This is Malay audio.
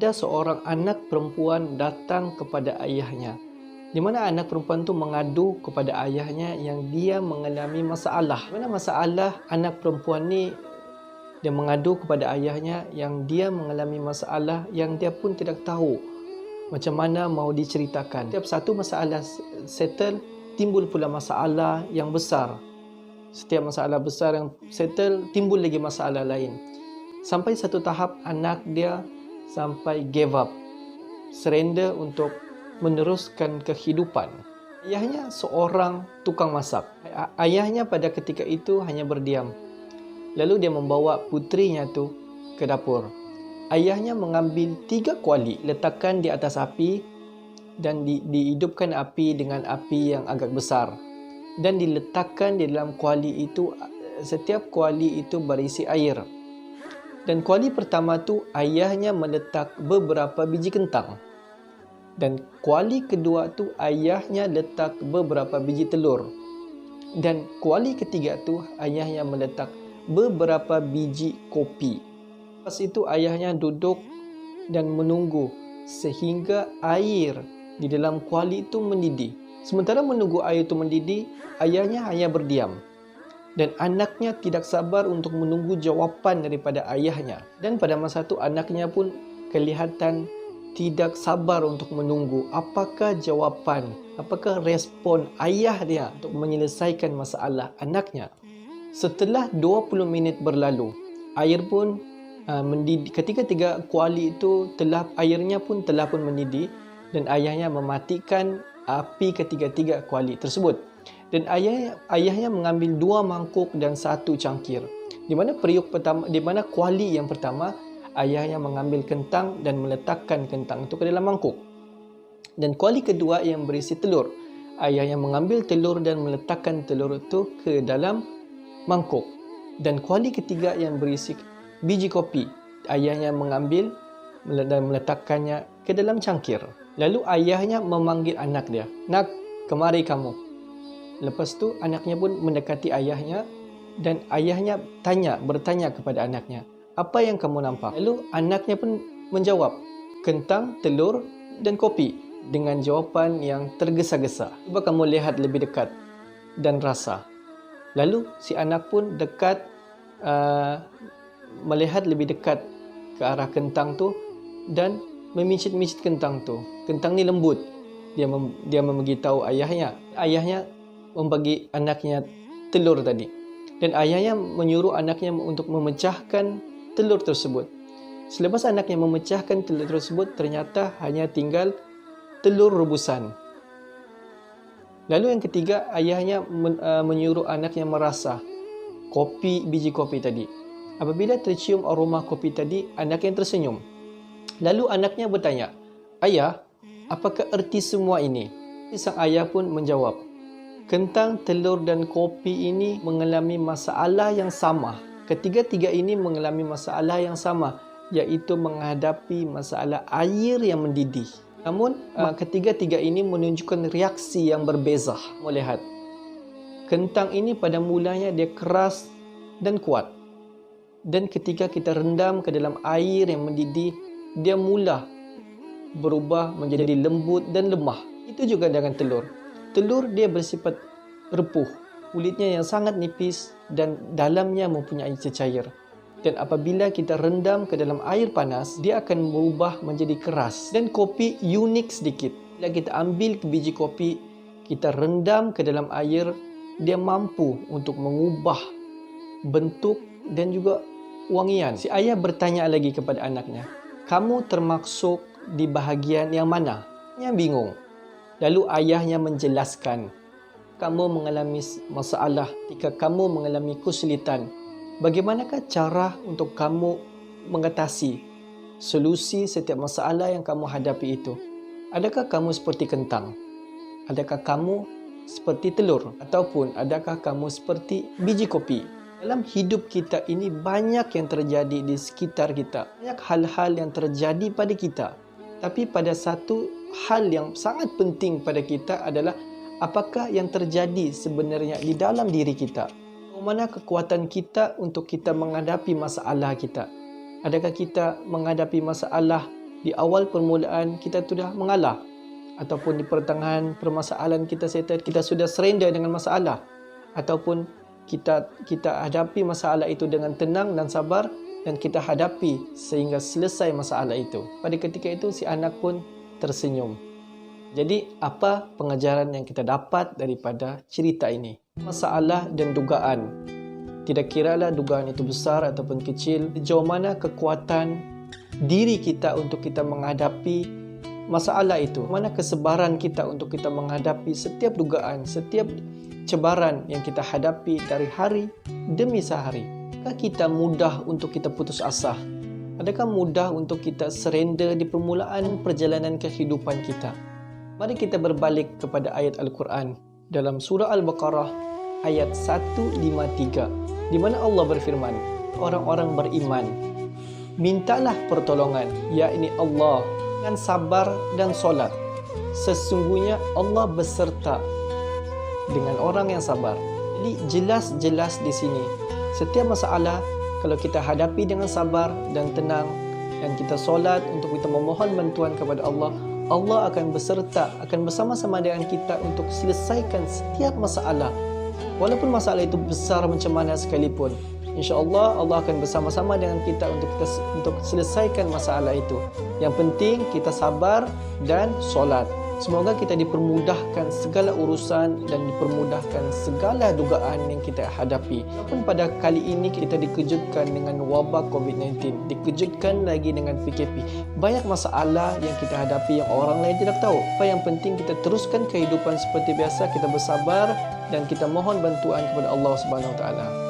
Ada seorang anak perempuan datang kepada ayahnya, di mana anak perempuan itu mengadu kepada ayahnya yang dia mengalami masalah. Di mana masalah anak perempuan ni, dia mengadu kepada ayahnya yang dia mengalami masalah yang dia pun tidak tahu macam mana mau diceritakan. Setiap satu masalah settle, timbul pula masalah yang besar. Setiap masalah besar yang settle, timbul lagi masalah lain. Sampai satu tahap anak dia sampai give up, surrender untuk meneruskan kehidupan. Ayahnya seorang tukang masak. Ayahnya pada ketika itu hanya berdiam. Lalu dia membawa putrinya tu ke dapur. Ayahnya mengambil 3 kuali, letakkan di atas api dan dihidupkan api dengan api yang agak besar. Dan diletakkan di dalam kuali itu, setiap kuali itu berisi air. Dan kuali pertama tu ayahnya meletak beberapa biji kentang. Dan kuali kedua tu ayahnya letak beberapa biji telur. Dan kuali ketiga tu ayahnya meletak beberapa biji kopi. Lepas itu ayahnya duduk dan menunggu sehingga air di dalam kuali itu mendidih. Sementara menunggu air itu mendidih, ayahnya hanya berdiam. Dan anaknya tidak sabar untuk menunggu jawapan daripada ayahnya. Dan pada masa itu anaknya pun kelihatan tidak sabar untuk menunggu apakah jawapan, apakah respon ayah dia untuk menyelesaikan masalah anaknya. Setelah 20 minit berlalu, air pun mendidih. Ketika 3 kuali itu airnya pun telah pun mendidih dan ayahnya mematikan api ketiga-tiga kuali tersebut. Dan ayahnya mengambil 2 mangkuk dan 1 cangkir. Di mana kuali yang pertama, ayahnya mengambil kentang dan meletakkan kentang itu ke dalam mangkuk. Dan kuali kedua yang berisi telur, ayahnya mengambil telur dan meletakkan telur itu ke dalam mangkuk. Dan kuali ketiga yang berisi biji kopi, ayahnya mengambil dan meletakkannya ke dalam cangkir. Lalu ayahnya memanggil anak dia, "Nak, kemari kamu." Lepas tu anaknya pun mendekati ayahnya dan ayahnya bertanya kepada anaknya, "Apa yang kamu nampak?" Lalu anaknya pun menjawab, "Kentang, telur dan kopi," dengan jawapan yang tergesa-gesa. "Cuba kamu lihat lebih dekat dan rasa." Lalu si anak pun melihat lebih dekat ke arah kentang tu dan memicit-micit kentang tu. Kentang ni lembut. Dia memberitahu ayahnya. Ayahnya membagi anaknya telur tadi. Dan ayahnya menyuruh anaknya untuk memecahkan telur tersebut. Selepas anaknya memecahkan telur tersebut, ternyata hanya tinggal telur rebusan. Lalu yang ketiga, ayahnya menyuruh anaknya merasa biji kopi tadi. Apabila tercium aroma kopi tadi, anaknya tersenyum. Lalu anaknya bertanya, "Ayah, apakah erti semua ini?" Sang ayah pun menjawab, "Kentang, telur dan kopi ini mengalami masalah yang sama. Ketiga-tiga ini mengalami masalah yang sama, iaitu menghadapi masalah air yang mendidih. Namun, ketiga-tiga ini menunjukkan reaksi yang berbeza." Melihat kentang ini pada mulanya dia keras dan kuat. Dan ketika kita rendam ke dalam air yang mendidih, dia mula berubah menjadi lembut dan lemah. Itu juga dengan telur. Telur dia bersifat repuh, kulitnya yang sangat nipis dan dalamnya mempunyai cecair. Dan apabila kita rendam ke dalam air panas, dia akan berubah menjadi keras. Dan kopi unik sedikit. Bila kita ambil biji kopi, kita rendam ke dalam air, dia mampu untuk mengubah bentuk dan juga wangian. Si ayah bertanya lagi kepada anaknya, "Kamu termasuk di bahagian yang mana?" Dia bingung. Lalu ayahnya menjelaskan, "Kamu mengalami masalah, ketika kamu mengalami kesulitan, bagaimanakah cara untuk kamu mengatasi solusi setiap masalah yang kamu hadapi itu? Adakah kamu seperti kentang? Adakah kamu seperti telur? Ataupun adakah kamu seperti biji kopi?" Dalam hidup kita ini banyak yang terjadi di sekitar kita. Banyak hal-hal yang terjadi pada kita. Tapi pada satu hal yang sangat penting pada kita adalah apakah yang terjadi sebenarnya di dalam diri kita. Bagaimana kekuatan kita untuk kita menghadapi masalah kita. Adakah kita menghadapi masalah di awal permulaan kita sudah mengalah, ataupun di pertengahan permasalahan kita settle, kita sudah surrender dengan masalah, ataupun kita hadapi masalah itu dengan tenang dan sabar, dan kita hadapi sehingga selesai masalah itu. Pada ketika itu si anak pun tersenyum. Jadi apa pengajaran yang kita dapat daripada cerita ini? Masalah dan dugaan. Tidak kiralah dugaan itu besar ataupun kecil, sejauh mana kekuatan diri kita untuk kita menghadapi masalah itu, mana kesebaran kita untuk kita menghadapi setiap dugaan, setiap cabaran yang kita hadapi dari hari demi sehari. Adakah kita mudah untuk kita putus asa? Adakah mudah untuk kita surrender di permulaan perjalanan kehidupan kita? Mari kita berbalik kepada ayat Al-Quran dalam surah Al-Baqarah ayat 153, di mana Allah berfirman, orang-orang beriman, mintalah pertolongan, yakni Allah, dengan sabar dan solat. Sesungguhnya Allah beserta dengan orang yang sabar. Jadi jelas-jelas di sini, setiap masalah kalau kita hadapi dengan sabar dan tenang, dan kita solat untuk kita memohon bantuan kepada Allah, Allah akan beserta, akan bersama-sama dengan kita untuk selesaikan setiap masalah. Walaupun masalah itu besar macam mana sekalipun, insya-Allah Allah akan bersama-sama dengan kita untuk selesaikan masalah itu. Yang penting kita sabar dan solat. Semoga kita dipermudahkan segala urusan dan dipermudahkan segala dugaan yang kita hadapi. Walaupun pada kali ini kita dikejutkan dengan wabak COVID-19, dikejutkan lagi dengan PKP. Banyak masalah yang kita hadapi yang orang lain tidak tahu. Apa yang penting kita teruskan kehidupan seperti biasa, kita bersabar dan kita mohon bantuan kepada Allah Subhanahu Wa Taala.